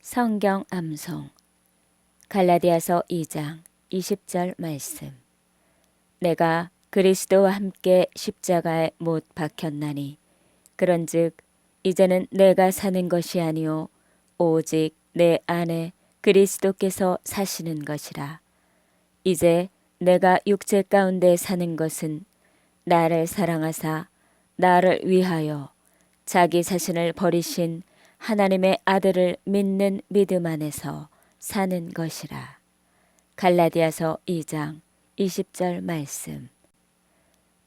성경 암송 갈라디아서 2장 20절 말씀. 내가 그리스도와 함께 십자가에 못 박혔나니 그런즉 이제는 내가 사는 것이 아니요 오직 내 안에 그리스도께서 사시는 것이라. 이제 내가 육체 가운데 사는 것은 나를 사랑하사 나를 위하여 자기 자신을 버리신 하나님의 아들을 믿는 믿음 안에서 사는 것이라. 갈라디아서 2장 20절 말씀.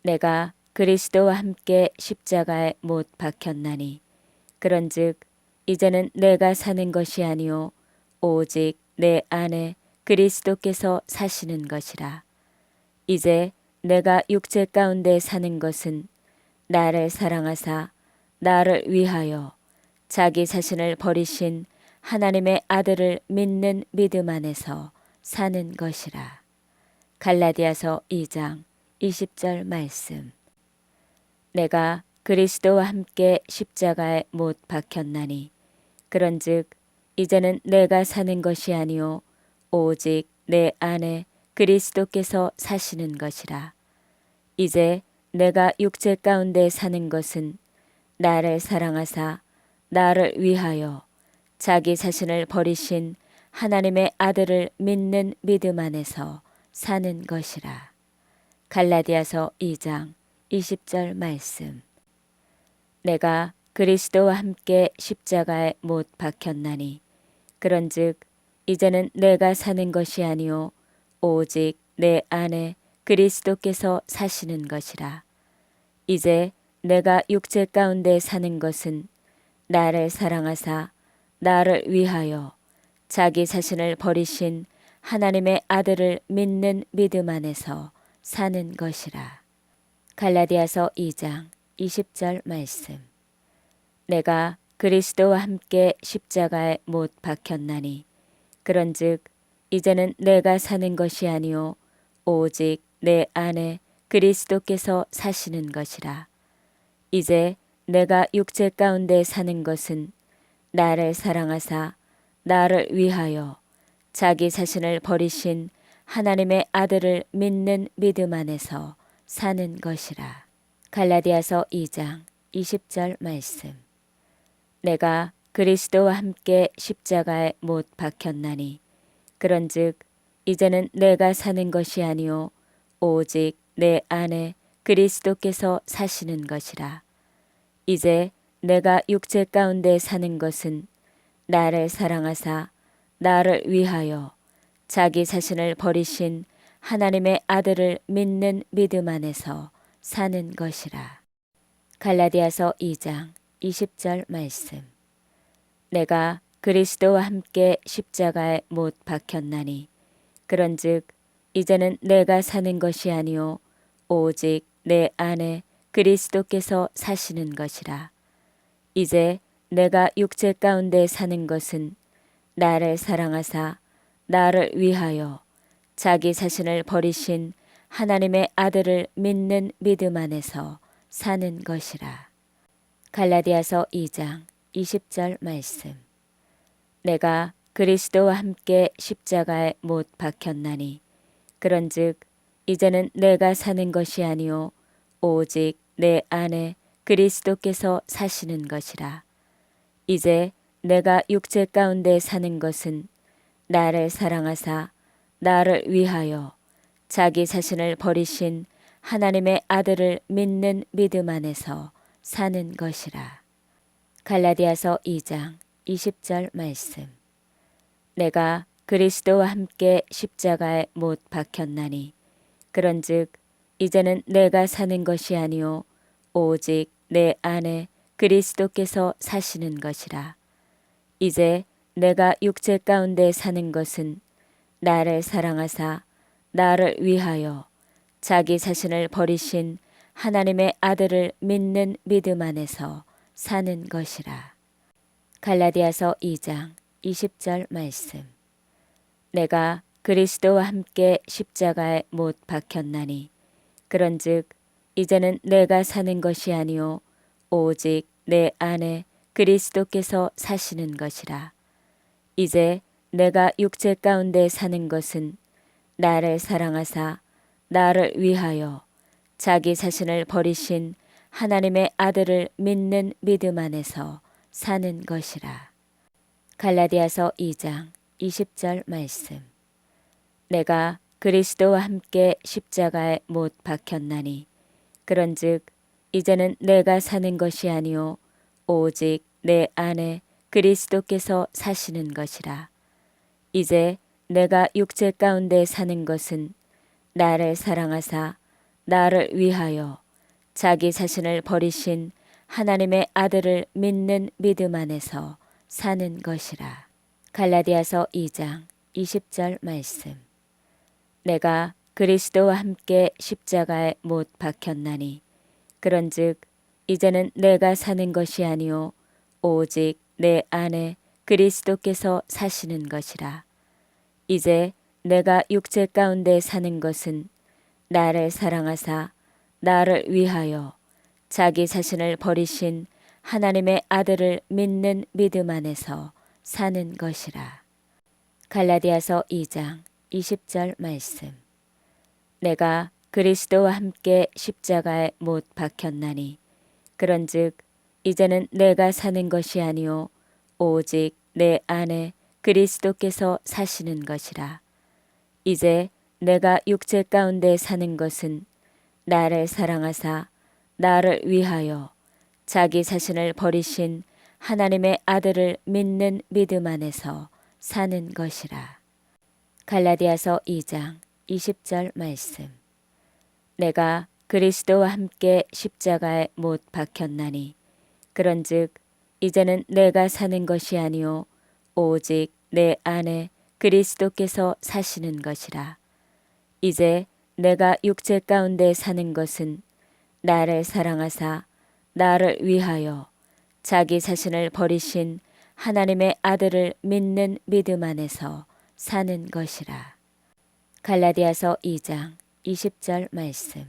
내가 그리스도와 함께 십자가에 못 박혔나니 그런즉 이제는 내가 사는 것이 아니요 오직 내 안에 그리스도께서 사시는 것이라. 이제 내가 육체 가운데 사는 것은 나를 사랑하사 나를 위하여 자기 자신을 버리신 하나님의 아들을 믿는 믿음 안에서 사는 것이라. 갈라디아서 2장 20절 말씀. 내가 그리스도와 함께 십자가에 못 박혔나니 그런즉 이제는 내가 사는 것이 아니요 오직 내 안에 그리스도께서 사시는 것이라. 이제 내가 육체 가운데 사는 것은 나를 사랑하사 나를 위하여 자기 자신을 버리신 하나님의 아들을 믿는 믿음 안에서 사는 것이라. 갈라디아서 2장 20절 말씀. 내가 그리스도와 함께 십자가에 못 박혔나니 그런즉 이제는 내가 사는 것이 아니요 오직 내 안에 그리스도께서 사시는 것이라. 이제 내가 육체 가운데 사는 것은 나를 사랑하사 나를 위하여 자기 자신을 버리신 하나님의 아들을 믿는 믿음 안에서 사는 것이라. 갈라디아서 2장 20절 말씀. 내가 그리스도와 함께 십자가에 못 박혔나니 그런즉 이제는 내가 사는 것이 아니요 오직 내 안에 그리스도께서 사시는 것이라. 이제 내가 육체 가운데 사는 것은 나를 사랑하사 나를 위하여 자기 자신을 버리신 하나님의 아들을 믿는 믿음 안에서 사는 것이라. 갈라디아서 2장 20절 말씀. 내가 그리스도와 함께 십자가에 못 박혔나니 그런즉 이제는 내가 사는 것이 아니요 오직 내 안에 그리스도께서 사시는 것이라. 이제 내가 육체 가운데 사는 것은 나를 사랑하사 나를 위하여 자기 자신을 버리신 하나님의 아들을 믿는 믿음 안에서 사는 것이라. 갈라디아서 2장 20절 말씀. 내가 그리스도와 함께 십자가에 못 박혔나니 그런즉 이제는 내가 사는 것이 아니요 오직 내 안에 그리스도께서 사시는 것이라. 이제 내가 육체 가운데 사는 것은 나를 사랑하사 나를 위하여 자기 자신을 버리신 하나님의 아들을 믿는 믿음 안에서 사는 것이라. 갈라디아서 2장 20절 말씀. 내가 그리스도와 함께 십자가에 못 박혔나니 그런즉 이제는 내가 사는 것이 아니요 오직 내 안에 그리스도께서 사시는 것이라. 이제 내가 육체 가운데 사는 것은 나를 사랑하사 나를 위하여 자기 자신을 버리신 하나님의 아들을 믿는 믿음 안에서 사는 것이라. 갈라디아서 2장 20절 말씀. 내가 그리스도와 함께 십자가에 못 박혔나니 그런즉 이제는 내가 사는 것이 아니요 오직 내 안에 그리스도께서 사시는 것이라. 이제 내가 육체 가운데 사는 것은 나를 사랑하사 나를 위하여 자기 자신을 버리신 하나님의 아들을 믿는 믿음 안에서 사는 것이라. 갈라디아서 2장 20절 말씀. 내가 그리스도와 함께 십자가에 못 박혔나니 그런즉 이제는 내가 사는 것이 아니요 오직 내 안에 그리스도께서 사시는 것이라. 이제 내가 육체 가운데 사는 것은 나를 사랑하사 나를 위하여 자기 자신을 버리신 하나님의 아들을 믿는 믿음 안에서 사는 것이라. 갈라디아서 2장 20절 말씀. 내가 그리스도와 함께 십자가에 못 박혔나니 그런즉 이제는 내가 사는 것이 아니요 오직 내 안에 그리스도께서 사시는 것이라. 이제 내가 육체 가운데 사는 것은 나를 사랑하사 나를 위하여 자기 자신을 버리신 하나님의 아들을 믿는 믿음 안에서 사는 것이라. 갈라디아서 2장 20절 말씀. 내가 그리스도와 함께 십자가에 못 박혔나니 그런즉 이제는 내가 사는 것이 아니요 오직 내 안에 그리스도께서 사시는 것이라. 이제 내가 육체 가운데 사는 것은 나를 사랑하사 나를 위하여 자기 자신을 버리신 하나님의 아들을 믿는 믿음 안에서 사는 것이라. 갈라디아서 2장 20절 말씀. 내가 그리스도와 함께 십자가에 못 박혔나니 그런즉 이제는 내가 사는 것이 아니요 오직 내 안에 그리스도께서 사시는 것이라. 이제 내가 육체 가운데 사는 것은 나를 사랑하사 나를 위하여 자기 자신을 버리신 하나님의 아들을 믿는 믿음 안에서 사는 것이라. 갈라디아서 2장 20절 말씀. 내가 그리스도와 함께 십자가에 못 박혔나니 그런즉 이제는 내가 사는 것이 아니요 오직 내 안에 그리스도께서 사시는 것이라. 이제 내가 육체 가운데 사는 것은 나를 사랑하사 나를 위하여 자기 자신을 버리신 하나님의 아들을 믿는 믿음 안에서 사는 것이라. 갈라디아서 2장 20절 말씀.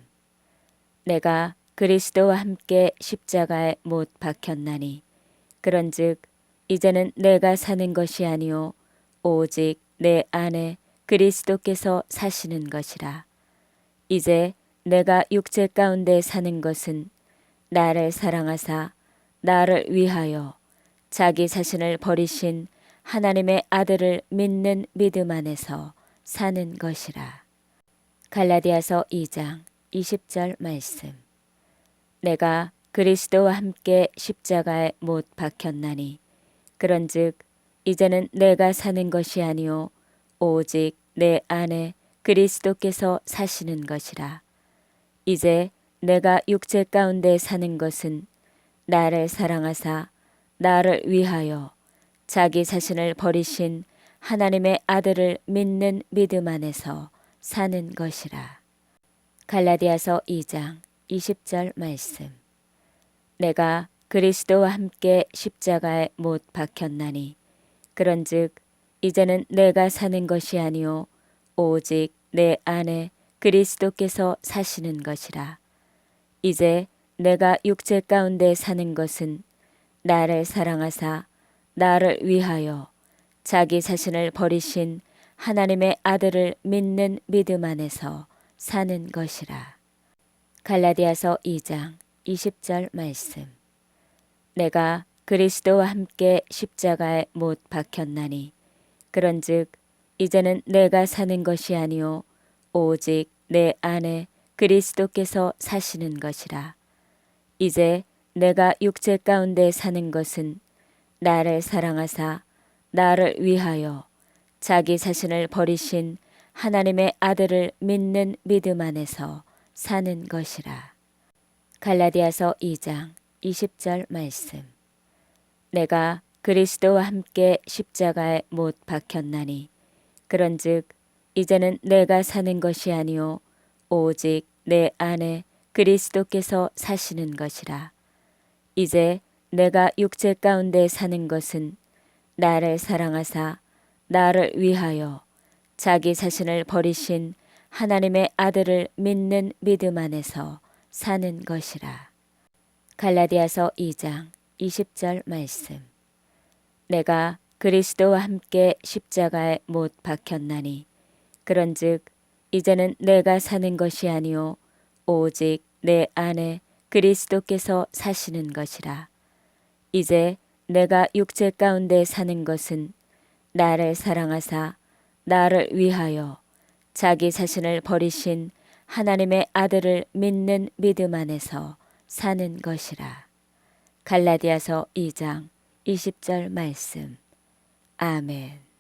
내가 그리스도와 함께 십자가에 못 박혔나니 그런즉 이제는 내가 사는 것이 아니요 오직 내 안에 그리스도께서 사시는 것이라. 이제 내가 육체 가운데 사는 것은 나를 사랑하사 나를 위하여 자기 자신을 버리신 하나님의 아들을 믿는 믿음 안에서 사는 것이라. 갈라디아서 2장 20절 말씀. 내가 그리스도와 함께 십자가에 못 박혔나니 그런즉 이제는 내가 사는 것이 아니요 오직 내 안에 그리스도께서 사시는 것이라. 이제 내가 육체 가운데 사는 것은 나를 사랑하사 나를 위하여 자기 자신을 버리신 하나님의 아들을 믿는 믿음 안에서 사는 것이라. 갈라디아서 2장 20절 말씀. 내가 그리스도와 함께 십자가에 못 박혔나니 그런즉 이제는 내가 사는 것이 아니요 오직 내 안에 그리스도께서 사시는 것이라. 이제 내가 육체 가운데 사는 것은 나를 사랑하사 나를 위하여 자기 자신을 버리신 하나님의 아들을 믿는 믿음 안에서 사는 것이라. 갈라디아서 2장 20절 말씀. 내가 그리스도와 함께 십자가에 못 박혔나니 그런즉 이제는 내가 사는 것이 아니요 오직 내 안에 그리스도께서 사시는 것이라. 이제 내가 육체 가운데 사는 것은 나를 사랑하사 나를 위하여 자기 자신을 버리신 하나님의 아들을 믿는 믿음 안에서 사는 것이라. 갈라디아서 2장 20절 말씀. 내가 그리스도와 함께 십자가에 못 박혔나니 그런즉 이제는 내가 사는 것이 아니요 오직 내 안에 그리스도께서 사시는 것이라. 이제 내가 육체 가운데 사는 것은 나를 사랑하사 나를 위하여 자기 자신을 버리신 하나님의 아들을 믿는 믿음 안에서 사는 것이라. 갈라디아서 2장 20절 말씀. 내가 그리스도와 함께 십자가에 못 박혔나니 그런즉 이제는 내가 사는 것이 아니요 오직 내 안에 그리스도께서 사시는 것이라. 이제 내가 육체 가운데 사는 것은 나를 사랑하사 나를 위하여 자기 자신을 버리신 하나님의 아들을 믿는 믿음 안에서 사는 것이라. 갈라디아서 2장 20절 말씀. 아멘.